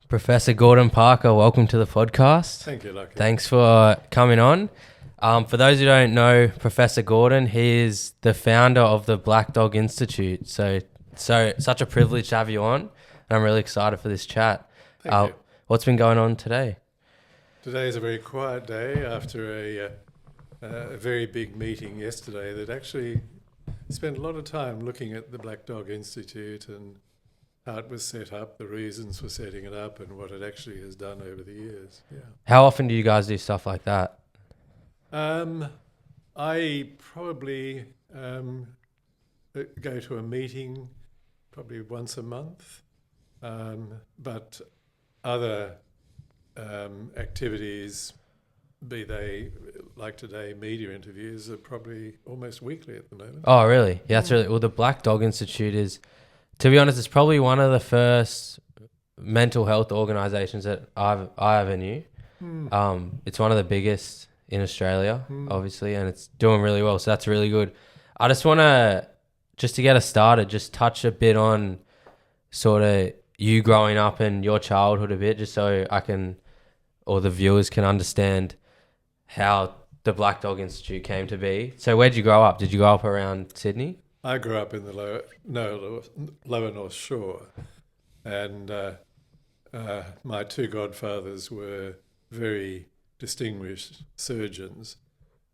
Professor Gordon Parker, welcome to the podcast. Thank you, Lachie. Thanks for coming on. For those who don't know Professor Gordon, he is the founder of the Black Dog Institute. So such a privilege to have you on, and I'm really excited for this chat. Thank you. What's been going on today? Today is a very quiet day after a very big meeting yesterday that actually spent a lot of time looking at the Black Dog Institute and how it was set up, the reasons for setting it up, and what it actually has done over the years. Yeah. How often do you guys do stuff like that? I probably go to a meeting probably once a month, but other activities, be they like today, media interviews, are probably almost weekly at the moment. Oh, really? Yeah, that's really well. The Black Dog Institute is, to be honest, it's probably one of the first mental health organisations that I ever knew. It's one of the biggest in Australia, obviously, and it's doing really well. So that's really good. I just want to, just to get us started, just touch a bit on sort of you growing up and your childhood a bit, just so I can, or the viewers can understand how the Black Dog Institute came to be. So where'd you grow up? Did you grow up around Sydney? I grew up in the lower North Shore, and my two godfathers were very distinguished surgeons,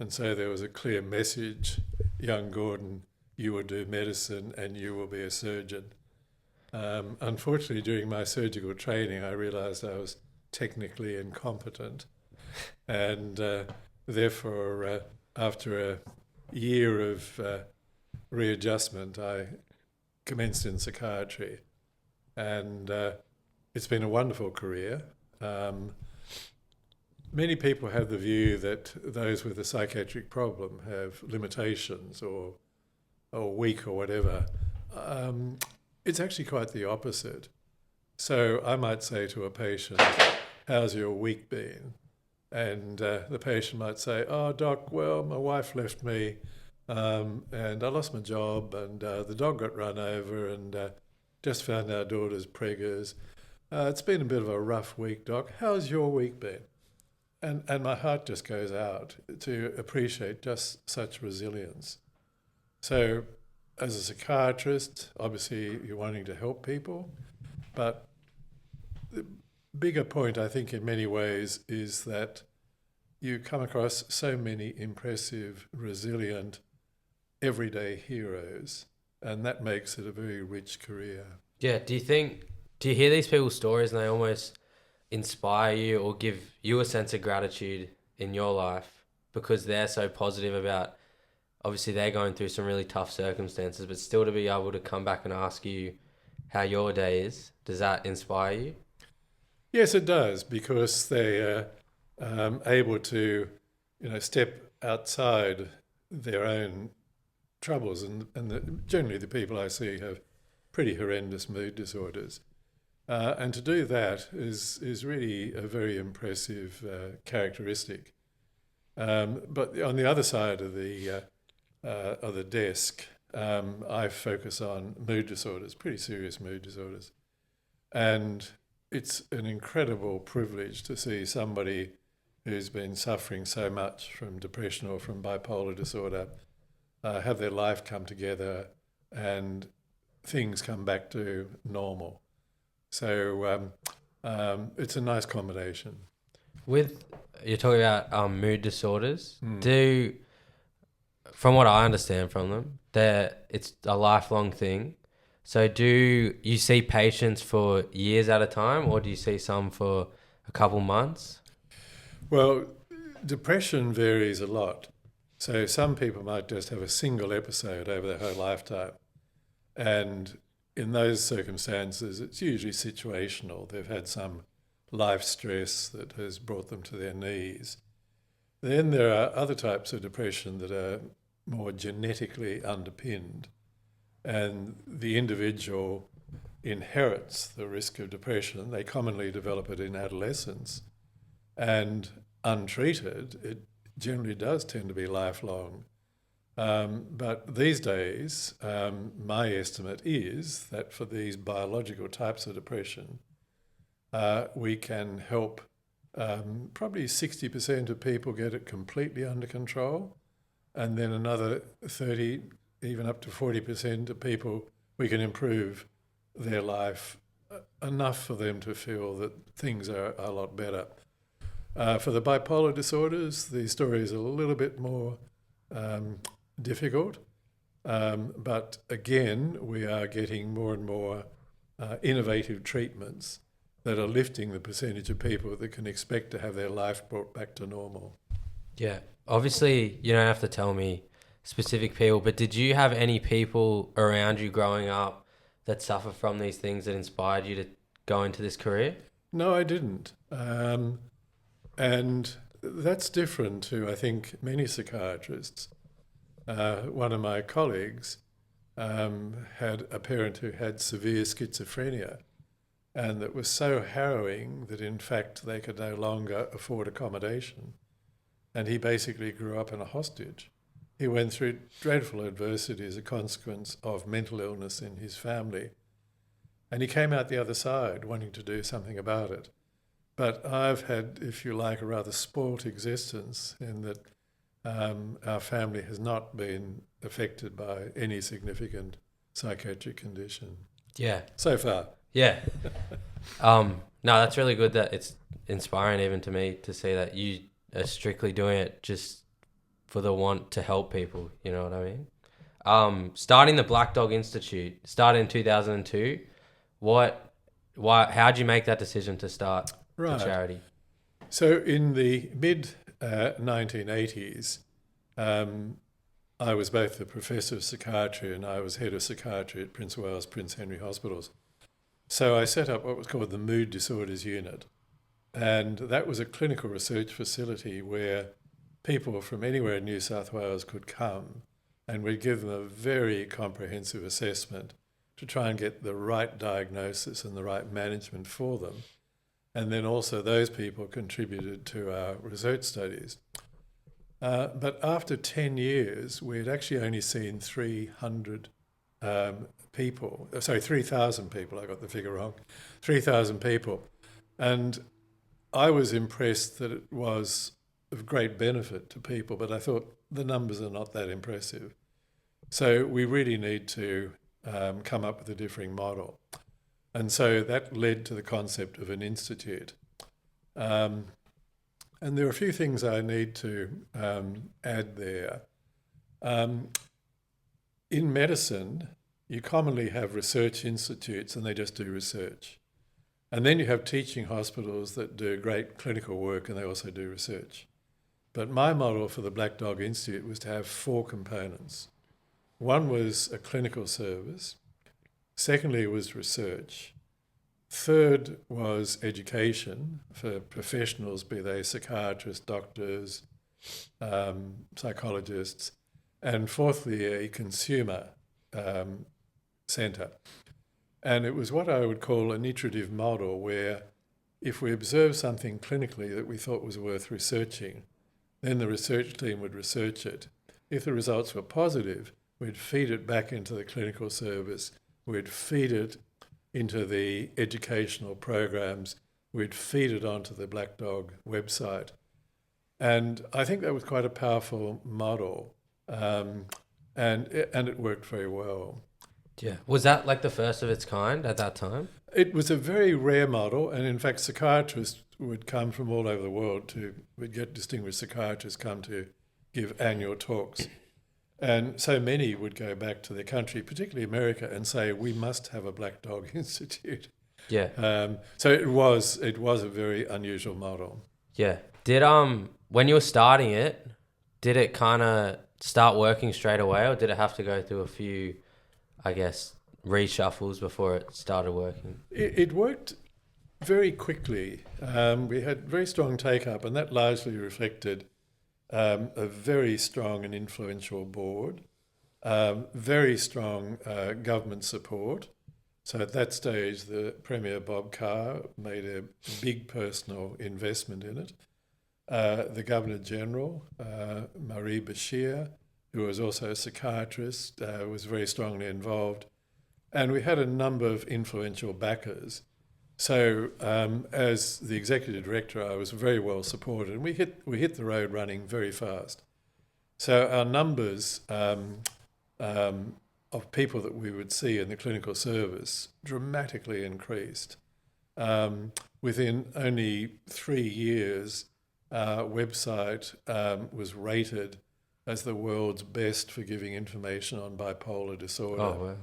and so there was a clear message: young Gordon, you will do medicine and you will be a surgeon. Unfortunately, during my surgical training, I realised I was technically incompetent, and therefore, after a year of readjustment, I commenced in psychiatry, and it's been a wonderful career. Many people have the view that those with a psychiatric problem have limitations or weak or whatever. It's actually quite the opposite. So I might say to a patient, how's your week been? And the patient might say, oh, doc, well, my wife left me, and I lost my job, and the dog got run over, and just found our daughter's preggers. It's been a bit of a rough week, doc. How's your week been? And my heart just goes out to appreciate just such resilience. So as a psychiatrist, obviously you're wanting to help people, but the bigger point, I think, in many ways is that you come across so many impressive, resilient, everyday heroes, and that makes it a very rich career. Yeah, do you hear these people's stories and they almost inspire you or give you a sense of gratitude in your life because they're so positive about, obviously they're going through some really tough circumstances, but still to be able to come back and ask you how your day is, does that inspire you? Yes, it does, because they are able to, step outside their own troubles, and generally the people I see have pretty horrendous mood disorders. And to do that is really a very impressive characteristic. But on the other side of the desk, I focus on mood disorders, pretty serious mood disorders. And it's an incredible privilege to see somebody who's been suffering so much from depression or from bipolar disorder have their life come together and things come back to normal. So it's a nice combination. You're talking about mood disorders. From what I understand from them, it's a lifelong thing. So do you see patients for years at a time, or do you see some for a couple months? Well, depression varies a lot. So some people might just have a single episode over their whole lifetime. And in those circumstances, it's usually situational. They've had some life stress that has brought them to their knees. Then there are other types of depression that are more genetically underpinned, and the individual inherits the risk of depression. They commonly develop it in adolescence, and untreated, it generally does tend to be lifelong. But these days, my estimate is that for these biological types of depression, we can help probably 60% of people get it completely under control, and then another 30, even up to 40% of people, we can improve their life enough for them to feel that things are a lot better. For the bipolar disorders, the story is a little bit more difficult, but again, we are getting more and more innovative treatments that are lifting the percentage of people that can expect to have their life brought back to normal. Yeah. Obviously, you don't have to tell me specific people, but did you have any people around you growing up that suffer from these things that inspired you to go into this career? No, I didn't. And that's different to, I think, many psychiatrists. One of my colleagues had a parent who had severe schizophrenia, and that was so harrowing that in fact they could no longer afford accommodation. And he basically grew up in a hostage. He went through dreadful adversity as a consequence of mental illness in his family. And he came out the other side wanting to do something about it. But I've had, if you like, a rather spoilt existence in that our family has not been affected by any significant psychiatric condition. Yeah. So far. Yeah. No, that's really good. That it's inspiring even to me to see that you are strictly doing it just for the want to help people. You know what I mean? Starting the Black Dog Institute started in 2002. How'd you make that decision to start the charity? So in the mid 1980s, I was both the professor of psychiatry and I was head of psychiatry at Prince of Wales, Prince Henry Hospitals. So I set up what was called the Mood Disorders Unit. And that was a clinical research facility where people from anywhere in New South Wales could come, and we'd give them a very comprehensive assessment to try and get the right diagnosis and the right management for them. And then also those people contributed to our research studies. But after 10 years, we'd actually only seen 3,000 people, I got the figure wrong, 3,000 people. And I was impressed that it was of great benefit to people, but I thought the numbers are not that impressive. So we really need to come up with a differing model. And so that led to the concept of an institute. And there are a few things I need to add there. In medicine, you commonly have research institutes and they just do research. And then you have teaching hospitals that do great clinical work and they also do research. But my model for the Black Dog Institute was to have 4 components. One was a clinical service. Secondly was research. Third was education for professionals, be they psychiatrists, doctors, psychologists. And fourthly, a consumer centre. And it was what I would call an iterative model where if we observed something clinically that we thought was worth researching, then the research team would research it. If the results were positive, we'd feed it back into the clinical service, we'd feed it into the educational programs, we'd feed it onto the Black Dog website. And I think that was quite a powerful model, and it worked very well. Yeah. Was that like the first of its kind at that time? It was a very rare model, and in fact psychiatrists would come from all over the world we'd get distinguished psychiatrists come to give annual talks. And so many would go back to their country, particularly America, and say, we must have a Black Dog Institute. Yeah. So it was a very unusual model. Yeah. Did when you were starting it, did it kind of start working straight away, or did it have to go through a few, I guess, reshuffles before it started working? It worked very quickly. We had very strong take-up, and that largely reflected a very strong and influential board, very strong government support. So at that stage, the Premier Bob Carr made a big personal investment in it. The Governor-General, Marie Bashir, who was also a psychiatrist, was very strongly involved. And we had a number of influential backers. So as the executive director, I was very well supported, and we hit the road running very fast. So our numbers of people that we would see in the clinical service dramatically increased. Within only 3 years, our website was rated as the world's best for giving information on bipolar disorder. Oh, wow.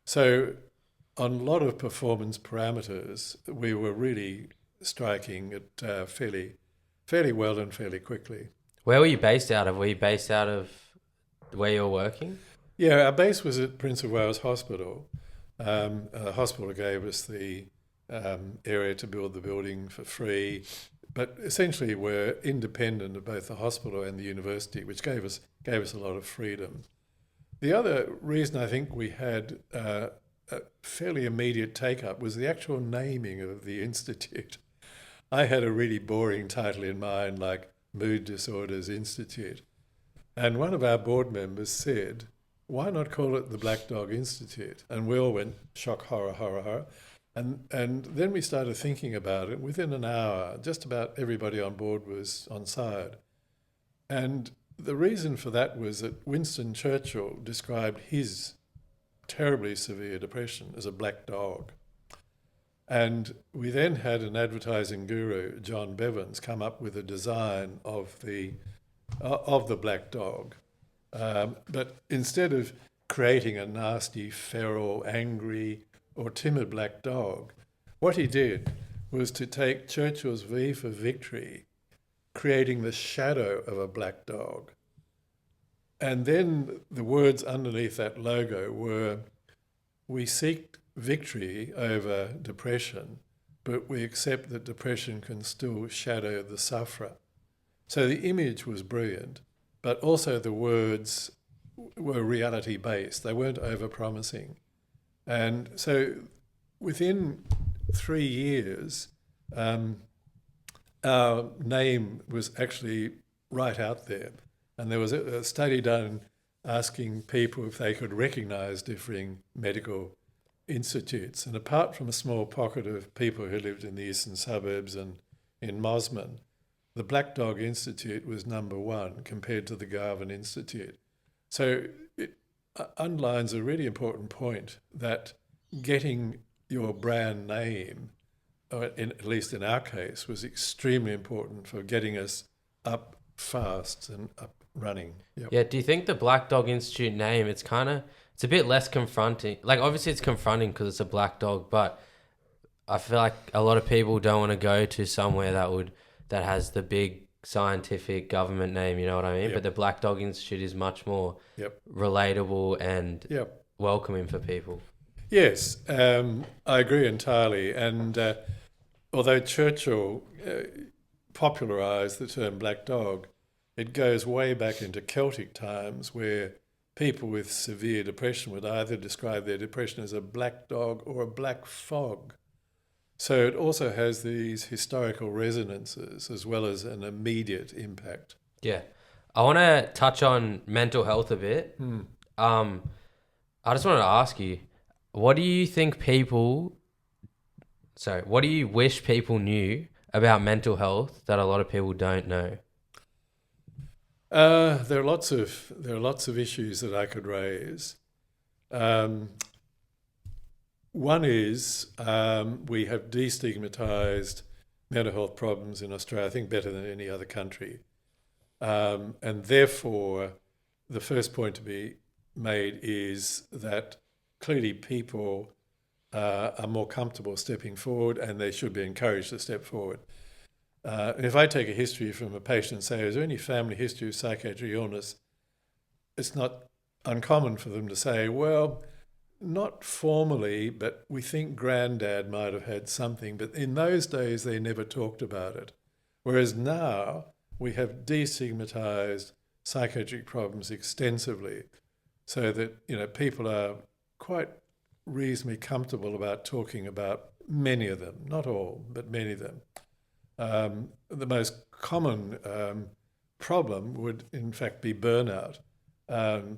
So on a lot of performance parameters, we were really striking it fairly well and fairly quickly. Where were you based out of? Were you based out of where you're working? Yeah, our base was at Prince of Wales Hospital. The hospital gave us the area to build the building for free, but essentially we're independent of both the hospital and the university, which gave us a lot of freedom. The other reason I think we had a fairly immediate take-up was the actual naming of the institute. I had a really boring title in mind, like Mood Disorders Institute. And one of our board members said, why not call it the Black Dog Institute? And we all went, shock, horror, horror, horror. And then we started thinking about it. Within an hour, just about everybody on board was on side. And the reason for that was that Winston Churchill described his terribly severe depression as a black dog. And we then had an advertising guru, John Bevans, come up with a design of the black dog. But instead of creating a nasty, feral, angry, or timid black dog, what he did was to take Churchill's V for victory, creating the shadow of a black dog. And then the words underneath that logo were, we seek victory over depression, but we accept that depression can still shadow the sufferer. So the image was brilliant, but also the words were reality-based. They weren't over-promising. And so within 3 years, our name was actually right out there. And there was a study done asking people if they could recognise differing medical institutes. And apart from a small pocket of people who lived in the eastern suburbs and in Mosman, the Black Dog Institute was number one compared to the Garvan Institute. So it underlines a really important point that getting your brand name, at least in our case, was extremely important for getting us up fast and up running. Yep. Yeah, do you think the Black Dog Institute name, it's a bit less confronting? Like, obviously it's confronting because it's a black dog, but I feel like a lot of people don't want to go to somewhere that has the big scientific government name, you know what I mean? Yep. But the Black Dog Institute is much more Yep. relatable and Yep. welcoming for people. Yes, I agree entirely. And although Churchill popularised the term black dog, it goes way back into Celtic times where people with severe depression would either describe their depression as a black dog or a black fog. So it also has these historical resonances as well as an immediate impact. Yeah. I want to touch on mental health a bit. I just wanted to ask you, what do you wish people knew about mental health that a lot of people don't know? There are lots of issues that I could raise. One is we have destigmatised mental health problems in Australia, I think better than any other country. And therefore, the first point to be made is that clearly people are more comfortable stepping forward and they should be encouraged to step forward. If I take a history from a patient and say, is there any family history of psychiatric illness? It's not uncommon for them to say, well, not formally, but we think granddad might have had something. But in those days, they never talked about it. Whereas now, we have destigmatized psychiatric problems extensively so that, people are quite reasonably comfortable about talking about many of them, not all, but many of them. The most common problem would, in fact, be burnout.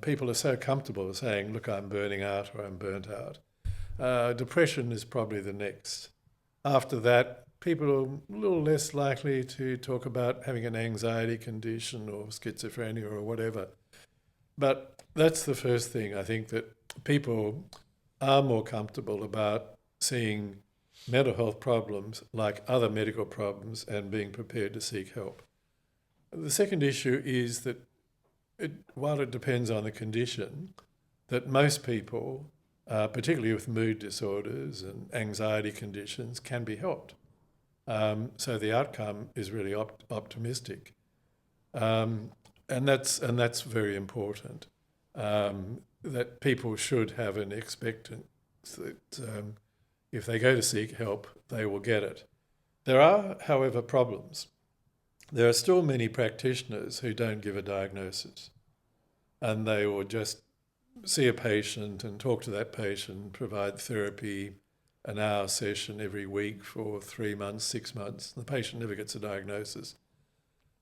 People are so comfortable saying, look, I'm burning out or I'm burnt out. Depression is probably the next. After that, people are a little less likely to talk about having an anxiety condition or schizophrenia or whatever. But that's the first thing. I think that people are more comfortable about seeing mental health problems like other medical problems and being prepared to seek help. The second issue is that while it depends on the condition, that most people, particularly with mood disorders and anxiety conditions, can be helped. So the outcome is really optimistic, and that's very important. That people should have an expectance that if they go to seek help, they will get it. There are, however, problems. There are still many practitioners who don't give a diagnosis, and they will just see a patient and talk to that patient, provide therapy, an hour session every week for 3 months, 6 months. The patient never gets a diagnosis.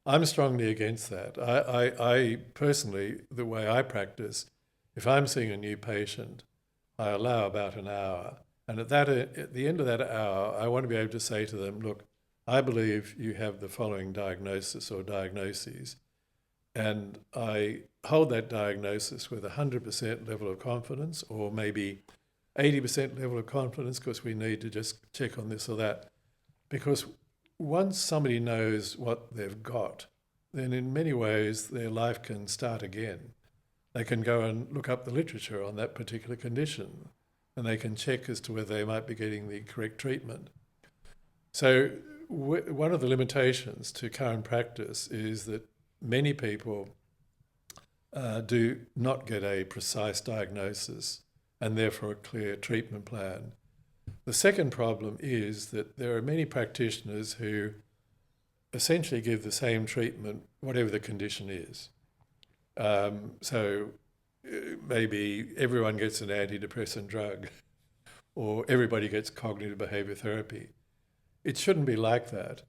I'm strongly against that. I personally, the way I practice, if I'm seeing a new patient, I allow about an hour. And at the end of that hour, I want to be able to say to them, look, I believe you have the following diagnosis or diagnoses. And I hold that diagnosis with 100% level of confidence, or maybe 80% level of confidence, because we need to just check on this or that. Because once somebody knows what they've got, then in many ways their life can start again. They can go and look up the literature on that particular condition, and they can check as to whether they might be getting the correct treatment. So one of the limitations to current practice is that many people do not get a precise diagnosis and therefore a clear treatment plan. The second problem is that there are many practitioners who essentially give the same treatment whatever the condition is. So maybe everyone gets an antidepressant drug or everybody gets cognitive behaviour therapy. It shouldn't be like that.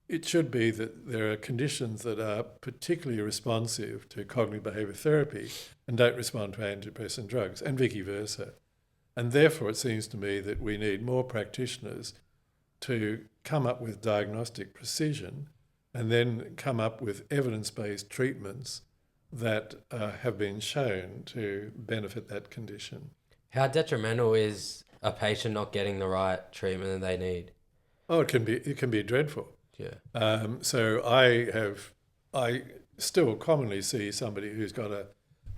It should be that there are conditions that are particularly responsive to cognitive behaviour therapy and don't respond to antidepressant drugs, and vice versa. And therefore, it seems to me that we need more practitioners to come up with diagnostic precision and then come up with evidence-based treatments that have been shown to benefit that condition. How detrimental is a patient not getting the right treatment that they need? Oh, it can be dreadful. Yeah. So I still commonly see somebody who's got a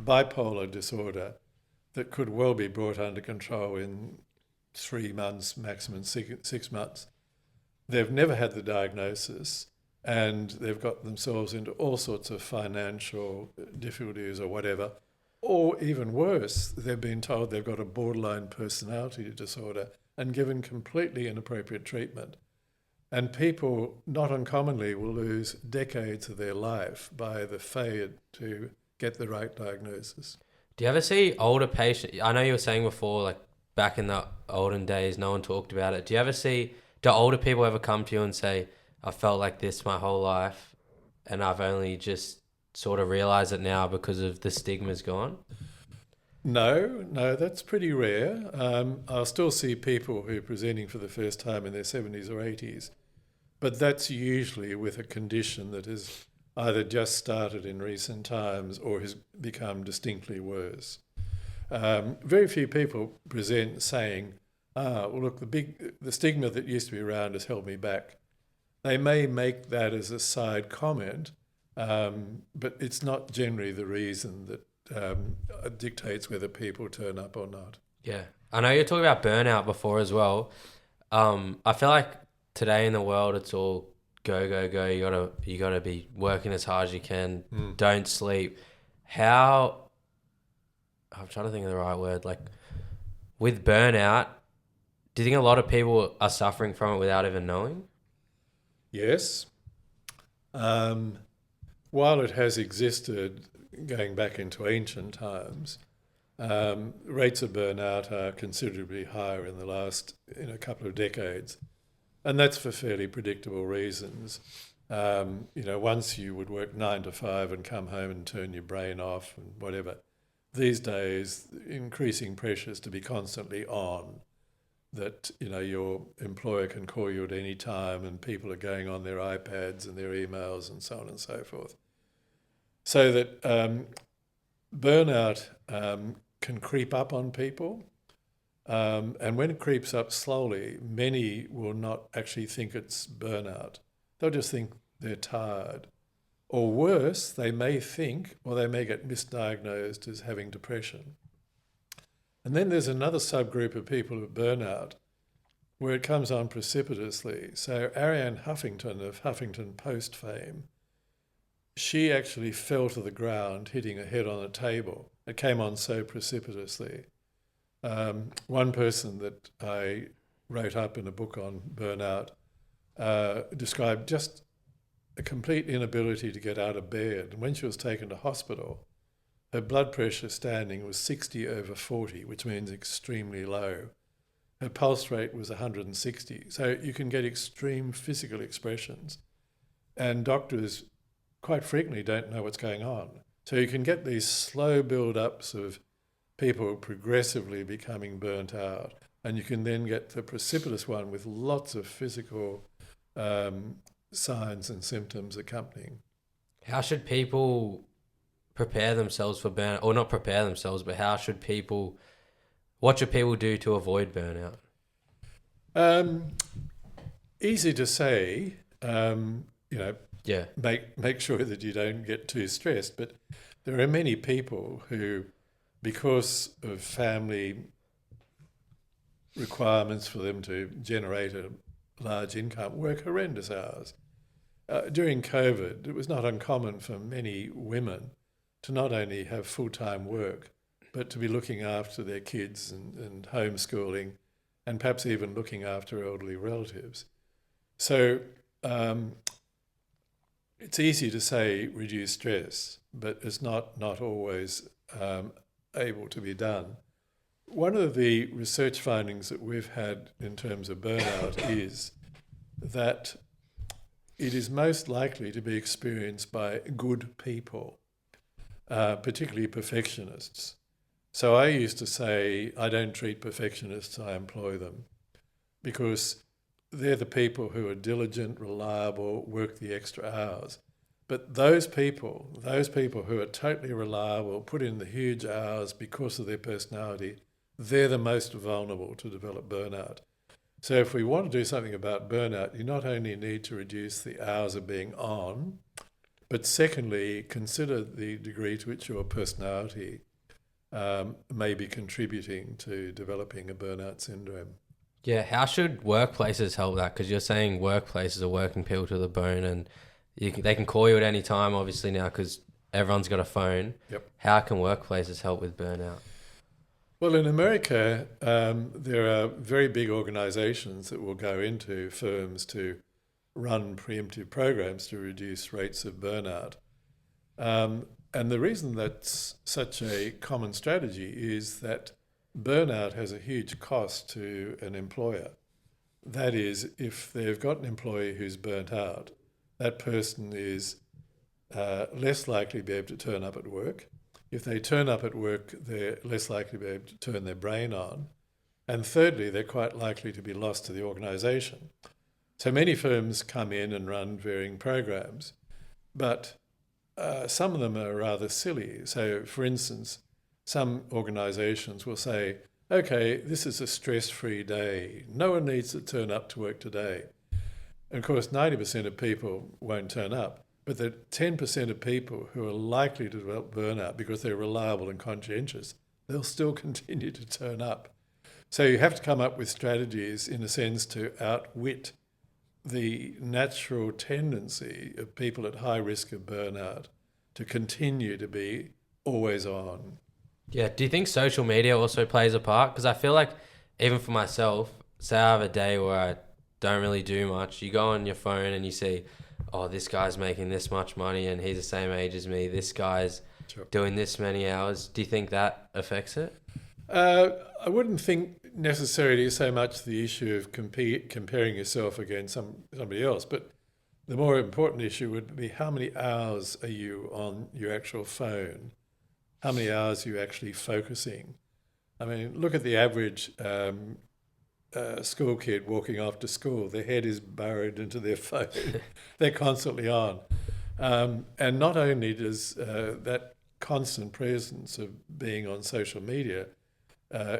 bipolar disorder that could well be brought under control in 3 months, maximum 6 months. They've never had the diagnosis, and they've got themselves into all sorts of financial difficulties or whatever. Or even worse, they've been told they've got a borderline personality disorder and given completely inappropriate treatment. And people, not uncommonly, will lose decades of their life by the failure to get the right diagnosis. Do you ever see older patients? I know you were saying before, like back in the olden days, no one talked about it. Do older people ever come to you and say, I felt like this my whole life and I've only just sort of realised it now because of the stigma's gone? No, that's pretty rare. I'll still see people who are presenting for the first time in their 70s or 80s, but that's usually with a condition that has either just started in recent times or has become distinctly worse. Very few people present saying, well, look, the stigma that used to be around has held me back. They may make that as a side comment, but it's not generally the reason that dictates whether people turn up or not. Yeah. I know you're talking about burnout before as well. I feel like today in the world, it's all go, go, go. You gotta be working as hard as you can. Don't sleep. I'm trying to think of the right word. Like with burnout, do you think a lot of people are suffering from it without even knowing? Yes. While it has existed going back into ancient times, rates of burnout are considerably higher in the last couple of decades. And that's for fairly predictable reasons. Once you would work 9 to 5 and come home and turn your brain off and whatever. These days, increasing pressures to be constantly on that your employer can call you at any time, and people are going on their iPads and their emails and so on and so forth. So that burnout can creep up on people. And when it creeps up slowly, many will not actually think it's burnout. They'll just think they're tired. Or worse, they may think, or they may get misdiagnosed as having depression. And then there's another subgroup of people with burnout where it comes on precipitously. So Ariane Huffington of Huffington Post fame, she actually fell to the ground, hitting her head on a table. It came on so precipitously. One person that I wrote up in a book on burnout described just a complete inability to get out of bed. And when she was taken to hospital, her blood pressure standing was 60/40, which means extremely low. Her pulse rate was 160. So you can get extreme physical expressions. And doctors quite frequently don't know what's going on. So you can get these slow build-ups of people progressively becoming burnt out. And you can then get the precipitous one with lots of physical signs and symptoms accompanying. How should people prepare themselves for burnout? Or not prepare themselves, but what should people do to avoid burnout? Easy to say, Yeah. make sure that you don't get too stressed. But there are many people who, because of family requirements for them to generate a large income, work horrendous hours. During COVID, it was not uncommon for many women to not only have full-time work, but to be looking after their kids and homeschooling, and perhaps even looking after elderly relatives. So it's easy to say reduce stress, but it's not always able to be done. One of the research findings that we've had in terms of burnout is that it is most likely to be experienced by good people, particularly perfectionists. So I used to say, I don't treat perfectionists, I employ them, because they're the people who are diligent, reliable, work the extra hours. But those people who are totally reliable, put in the huge hours because of their personality, they're the most vulnerable to develop burnout. So if we want to do something about burnout, you not only need to reduce the hours of being on, but secondly, consider the degree to which your personality may be contributing to developing a burnout syndrome. Yeah, how should workplaces help that? Because you're saying workplaces are working people to the bone, and they can call you at any time, obviously, now because everyone's got a phone. Yep. How can workplaces help with burnout? Well, in America, there are very big organisations that will go into firms to run preemptive programs to reduce rates of burnout. And the reason that's such a common strategy is that burnout has a huge cost to an employer. That is, if they've got an employee who's burnt out, that person is less likely to be able to turn up at work. If they turn up at work, they're less likely to be able to turn their brain on. And thirdly, they're quite likely to be lost to the organisation. So many firms come in and run varying programs, but some of them are rather silly. So, for instance, some organisations will say, okay, this is a stress-free day. No one needs to turn up to work today. And of course, 90% of people won't turn up. But the 10% of people who are likely to develop burnout because they're reliable and conscientious, they'll still continue to turn up. So you have to come up with strategies, in a sense, to outwit the natural tendency of people at high risk of burnout to continue to be always on. Yeah, do you think social media also plays a part? Because I feel like, even for myself, say I have a day where I don't really do much, you go on your phone and you see, oh, this guy's making this much money and he's the same age as me. This guy's doing this many hours. Do you think that affects it? I wouldn't think necessarily so much the issue of comparing yourself against somebody else, but the more important issue would be how many hours are you on your actual phone? How many hours are you actually focusing? I mean, look at the average school kid walking off to school. Their head is burrowed into their phone. They're constantly on. And not only does that constant presence of being on social media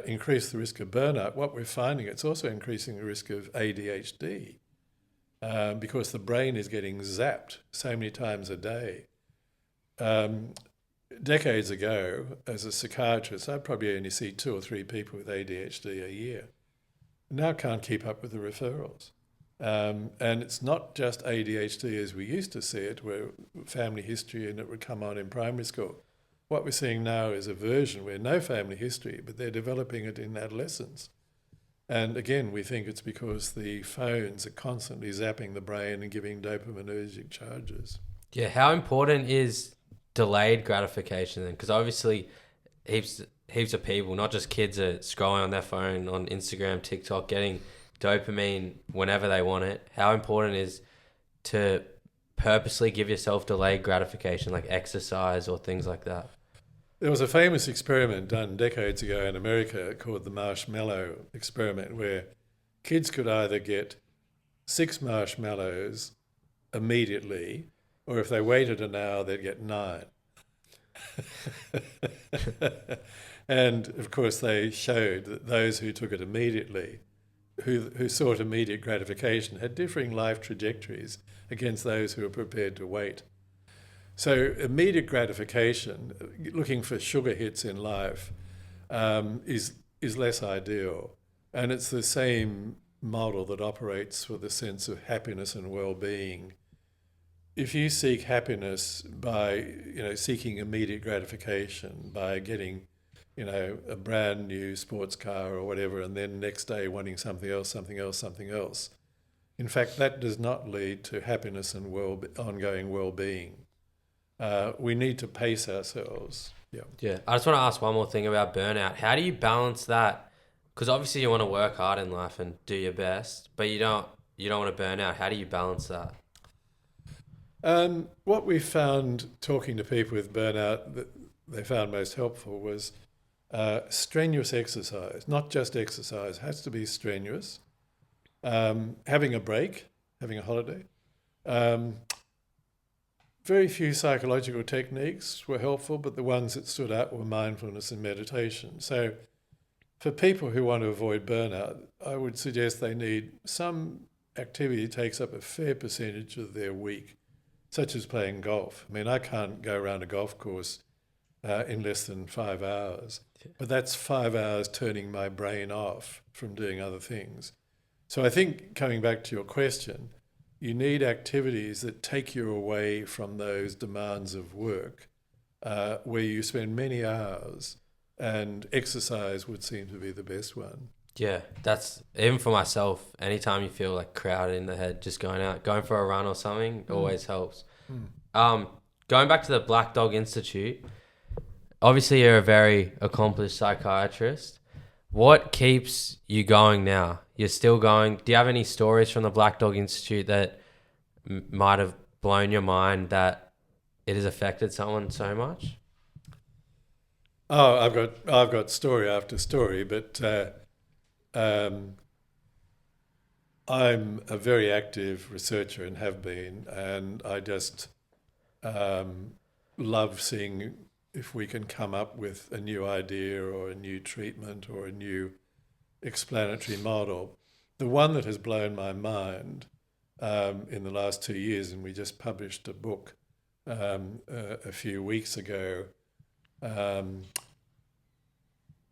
increase the risk of burnout, what we're finding, it's also increasing the risk of ADHD because the brain is getting zapped so many times a day. Decades ago, as a psychiatrist, I'd probably only see 2 or 3 people with ADHD a year. Now can't keep up with the referrals. And it's not just ADHD as we used to see it, where family history and it would come on in primary school. What we're seeing now is a version where no family history, but they're developing it in adolescence. And again, we think it's because the phones are constantly zapping the brain and giving dopaminergic charges. Yeah, how important is delayed gratification then? Because obviously heaps of people, not just kids, are scrolling on their phone on Instagram, TikTok, getting dopamine whenever they want it. How important is to purposely give yourself delayed gratification, like exercise or things like that? There was a famous experiment done decades ago in America called the marshmallow experiment, where kids could either get 6 marshmallows immediately, or if they waited an hour, they'd get 9. And of course, they showed that those who took it immediately, who sought immediate gratification, had differing life trajectories against those who were prepared to wait. So immediate gratification, looking for sugar hits in life, is less ideal. And it's the same model that operates for the sense of happiness and well-being. If you seek happiness by, seeking immediate gratification, by getting, a brand new sports car or whatever, and then next day wanting something else, in fact, that does not lead to happiness and ongoing well-being. We need to pace ourselves. Yeah. I just want to ask one more thing about burnout. How do you balance that? Because obviously you want to work hard in life and do your best, but you don't want to burn out. How do you balance that? What we found talking to people with burnout that they found most helpful was strenuous exercise. Not just exercise, it has to be strenuous. Having a break, having a holiday. Very few psychological techniques were helpful, but the ones that stood out were mindfulness and meditation. So for people who want to avoid burnout, I would suggest they need some activity that takes up a fair percentage of their week, such as playing golf. I mean, I can't go around a golf course in less than 5 hours, but that's 5 hours turning my brain off from doing other things. So I think, coming back to your question, you need activities that take you away from those demands of work, where you spend many hours, and exercise would seem to be the best one. Yeah, that's, even for myself, anytime you feel like crowded in the head, just going for a run or something always helps. Going back to the Black Dog Institute, obviously you're a very accomplished psychiatrist. What keeps you going now? You're still going. Do you have any stories from the Black Dog Institute that might have blown your mind that it has affected someone so much? Oh, I've got story after story, but I'm a very active researcher and have been, and I just love seeing if we can come up with a new idea or a new treatment or a new explanatory model. The one that has blown my mind in the last 2 years, and we just published a book a few weeks ago,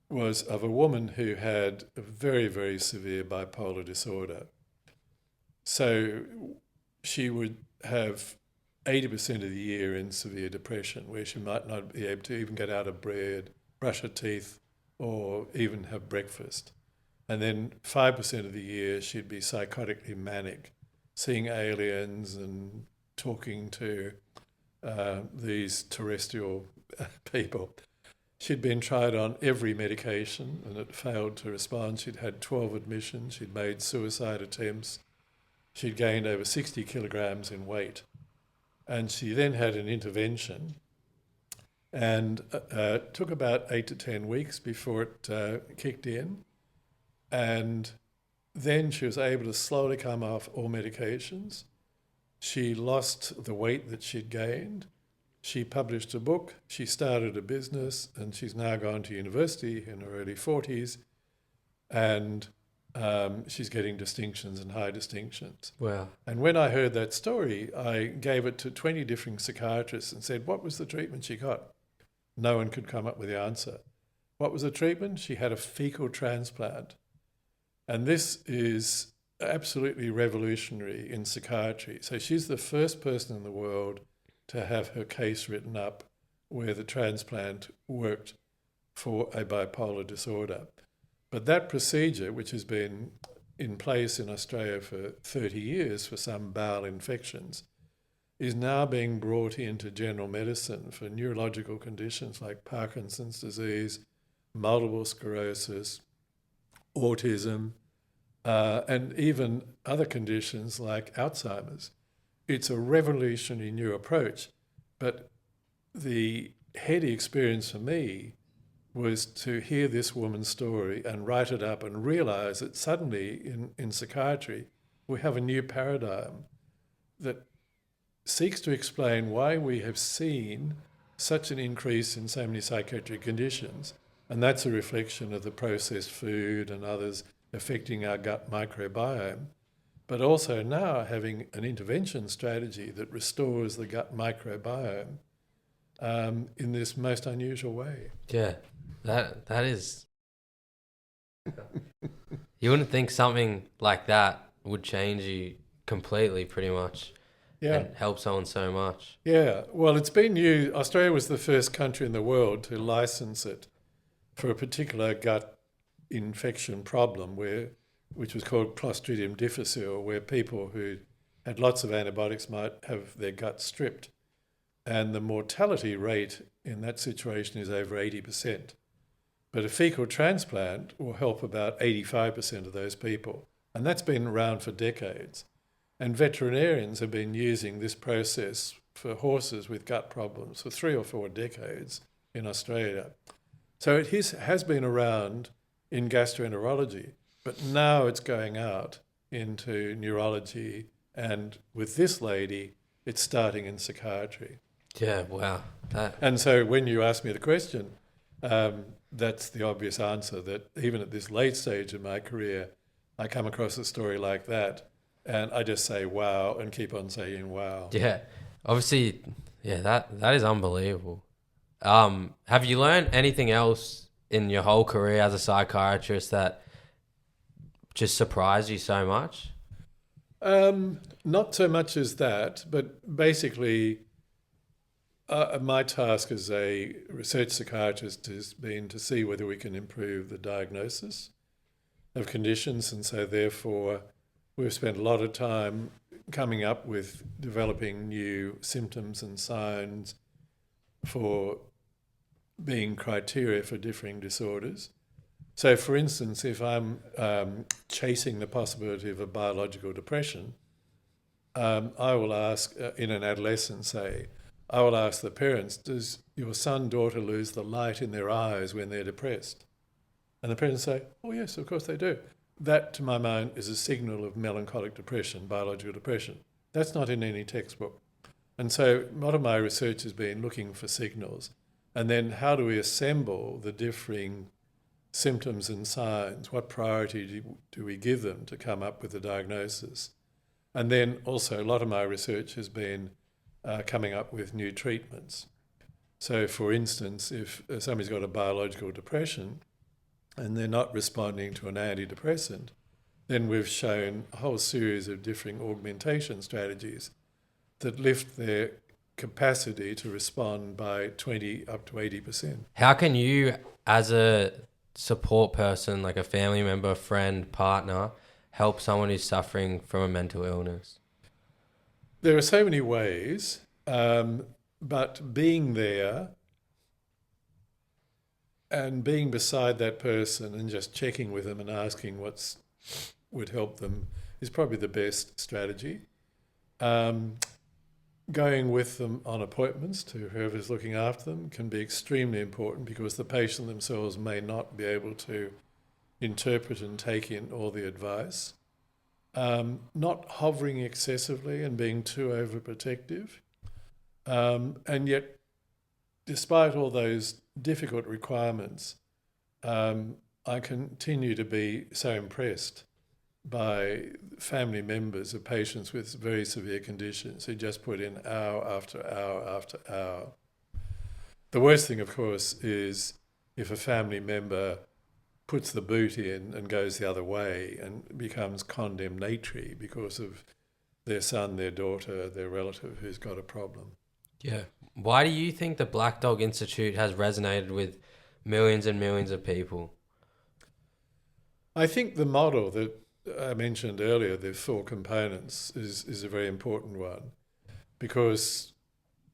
was of a woman who had a very, very severe bipolar disorder. So she would have 80% of the year in severe depression, where she might not be able to even get out of bed, brush her teeth, or even have breakfast. And then 5% of the year she'd be psychotically manic, seeing aliens and talking to these terrestrial people. She'd been tried on every medication and it failed to respond. She'd had 12 admissions. She'd made suicide attempts. She'd gained over 60 kilograms in weight. And she then had an intervention, and it took about 8 to 10 weeks before it kicked in. And then she was able to slowly come off all medications. She lost the weight that she'd gained. She published a book, she started a business, and she's now gone to university in her early 40s, and she's getting distinctions and high distinctions. Wow. And when I heard that story, I gave it to 20 different psychiatrists and said, what was the treatment she got? No one could come up with the answer. What was the treatment? She had a fecal transplant. And this is absolutely revolutionary in psychiatry. So she's the first person in the world to have her case written up where the transplant worked for a bipolar disorder. But that procedure, which has been in place in Australia for 30 years for some bowel infections, is now being brought into general medicine for neurological conditions like Parkinson's disease, multiple sclerosis, autism, and even other conditions like Alzheimer's. It's a revolutionary new approach, but the heady experience for me was to hear this woman's story and write it up and realise that suddenly in psychiatry we have a new paradigm that seeks to explain why we have seen such an increase in so many psychiatric conditions, and that's a reflection of the processed food and others affecting our gut microbiome, but also now having an intervention strategy that restores the gut microbiome in this most unusual way. Yeah, that is. You wouldn't think something like that would change you completely, pretty much, and help someone so much. Yeah, well, it's been used. Australia was the first country in the world to license it for a particular gut infection problem which was called Clostridium difficile, where people who had lots of antibiotics might have their gut stripped. And the mortality rate in that situation is over 80%. But a fecal transplant will help about 85% of those people. And that's been around for decades. And veterinarians have been using this process for horses with gut problems for 3 or 4 decades in Australia. So it has been around in gastroenterology, but now it's going out into neurology, and with this lady, it's starting in psychiatry. Yeah, wow. And so when you ask me the question, that's the obvious answer, that even at this late stage in my career, I come across a story like that, and I just say wow and keep on saying wow. Yeah, obviously, yeah, that is unbelievable. Have you learned anything else in your whole career as a psychiatrist that just surprised you so much? Not so much as that, but basically my task as a research psychiatrist has been to see whether we can improve the diagnosis of conditions, and so therefore we've spent a lot of time coming up with developing new symptoms and signs for being criteria for differing disorders. So, for instance, if I'm chasing the possibility of a biological depression, I will ask, in an adolescent, say, I will ask the parents, does your son, daughter lose the light in their eyes when they're depressed? And the parents say, oh yes, of course they do. That, to my mind, is a signal of melancholic depression, biological depression. That's not in any textbook. And so a lot of my research has been looking for signals. And then how do we assemble the differing symptoms and signs? What priority do we give them to come up with a diagnosis? And then also a lot of my research has been coming up with new treatments. So for instance, if somebody's got a biological depression and they're not responding to an antidepressant, then we've shown a whole series of differing augmentation strategies that lift their capacity to respond by 20 up to 80%. How can you, as a support person, like a family member, friend, partner, help someone who's suffering from a mental illness? There are so many ways, but being there and being beside that person and just checking with them and asking what would help them is probably the best strategy. Going with them on appointments to whoever's looking after them can be extremely important, because the patient themselves may not be able to interpret and take in all the advice, not hovering excessively and being too overprotective. And yet, despite all those difficult requirements, I continue to be so impressed by family members of patients with very severe conditions who just put in hour after hour after hour. The worst thing, of course, is if a family member puts the boot in and goes the other way and becomes condemnatory because of their son, their daughter, their relative who's got a problem. Yeah. Why do you think the Black Dog Institute has resonated with millions and millions of people? I think the model that I mentioned earlier, the 4 components, is a very important one because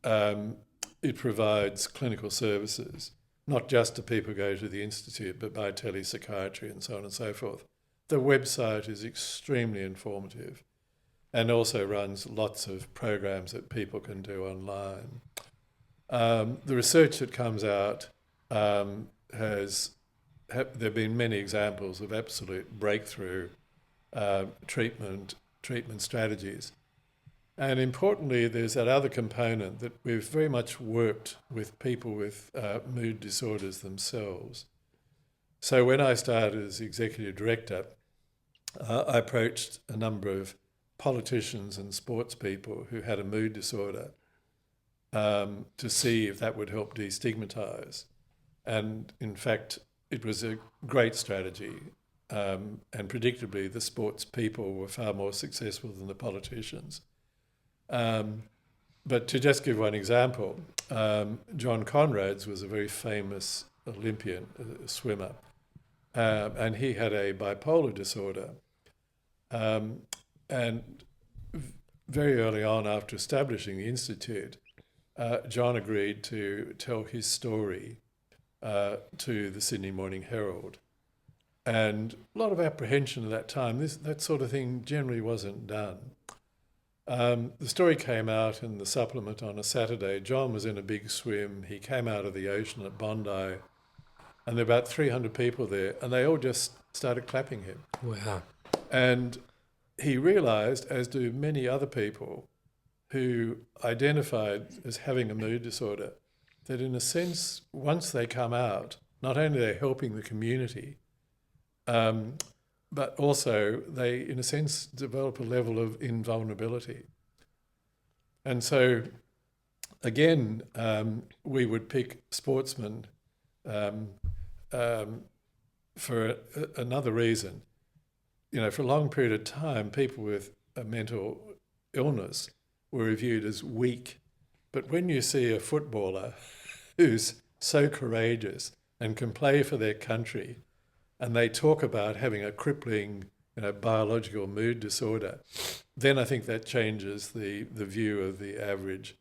it provides clinical services, not just to people who go to the Institute, but by telepsychiatry and so on and so forth. The website is extremely informative and also runs lots of programs that people can do online. The research that comes out there have been many examples of absolute breakthrough treatment strategies. And importantly, there's that other component that we've very much worked with people with mood disorders themselves. So when I started as executive director, I approached a number of politicians and sports people who had a mood disorder to see if that would help destigmatise. And in fact, it was a great strategy. And predictably, the sports people were far more successful than the politicians. But to just give one example, John Conrads was a very famous Olympian swimmer, and he had a bipolar disorder. And very early on, after establishing the Institute, John agreed to tell his story to the Sydney Morning Herald. And a lot of apprehension at that time. That sort of thing generally wasn't done. The story came out in the supplement on a Saturday. John was in a big swim. He came out of the ocean at Bondi, and there were about 300 people there, and they all just started clapping him. Wow. And he realised, as do many other people who identified as having a mood disorder, that in a sense, once they come out, not only are they helping the community, but also they, in a sense, develop a level of invulnerability. And so, again, we would pick sportsmen for another reason. You know, for a long period of time, people with a mental illness were viewed as weak. But when you see a footballer who's so courageous and can play for their country, and they talk about having a crippling, biological mood disorder, then I think that changes the view of the average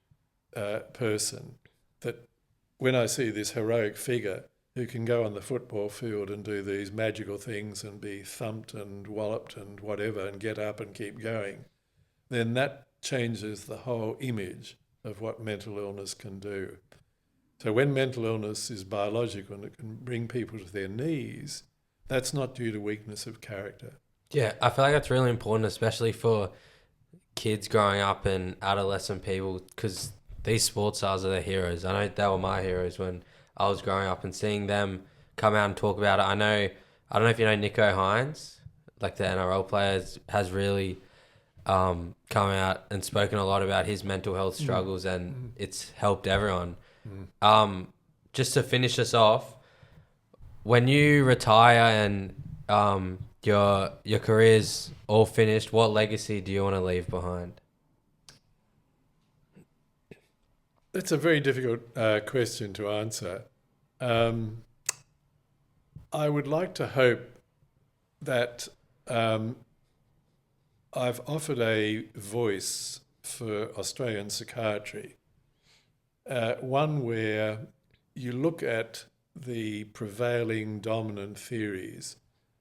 person. That when I see this heroic figure who can go on the football field and do these magical things and be thumped and walloped and whatever and get up and keep going, then that changes the whole image of what mental illness can do. So when mental illness is biological and it can bring people to their knees, that's not due to weakness of character. Yeah, I feel like that's really important, especially for kids growing up and adolescent people, because these sports stars are the heroes. I know they were my heroes when I was growing up, and seeing them come out and talk about it. I don't know if you know Nico Hines, like the NRL player, has really come out and spoken a lot about his mental health struggles, and it's helped everyone. Just to finish us off, when you retire and your career's all finished, what legacy do you want to leave behind? That's a very difficult question to answer. I would like to hope that I've offered a voice for Australian psychiatry, one where you look at the prevailing dominant theories,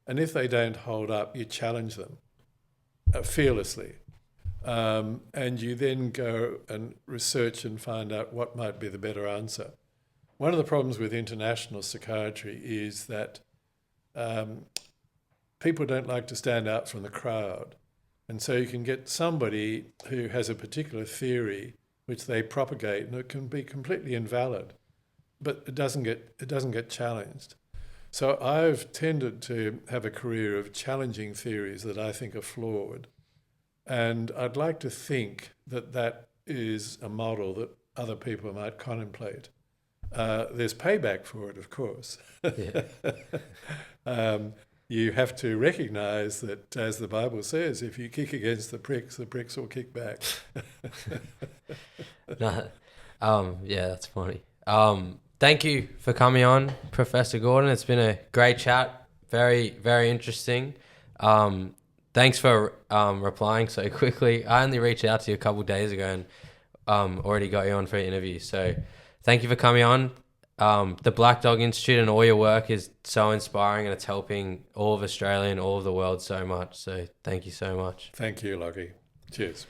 and if they don't hold up, you challenge them fearlessly. And you then go and research and find out what might be the better answer. One of the problems with international psychiatry is that people don't like to stand out from the crowd. And so you can get somebody who has a particular theory which they propagate, and it can be completely invalid, but it doesn't get challenged. So I've tended to have a career of challenging theories that I think are flawed. And I'd like to think that that is a model that other people might contemplate. There's payback for it, of course. Yeah. You have to recognise that, as the Bible says, if you kick against the pricks will kick back. No, yeah, that's funny. Thank you for coming on, Professor Gordon. It's been a great chat. Very, very interesting. Thanks for replying so quickly. I only reached out to you a couple of days ago and already got you on for an interview. So thank you for coming on. The Black Dog Institute and all your work is so inspiring, and it's helping all of Australia and all of the world so much. So thank you so much. Thank you, Lachie. Cheers.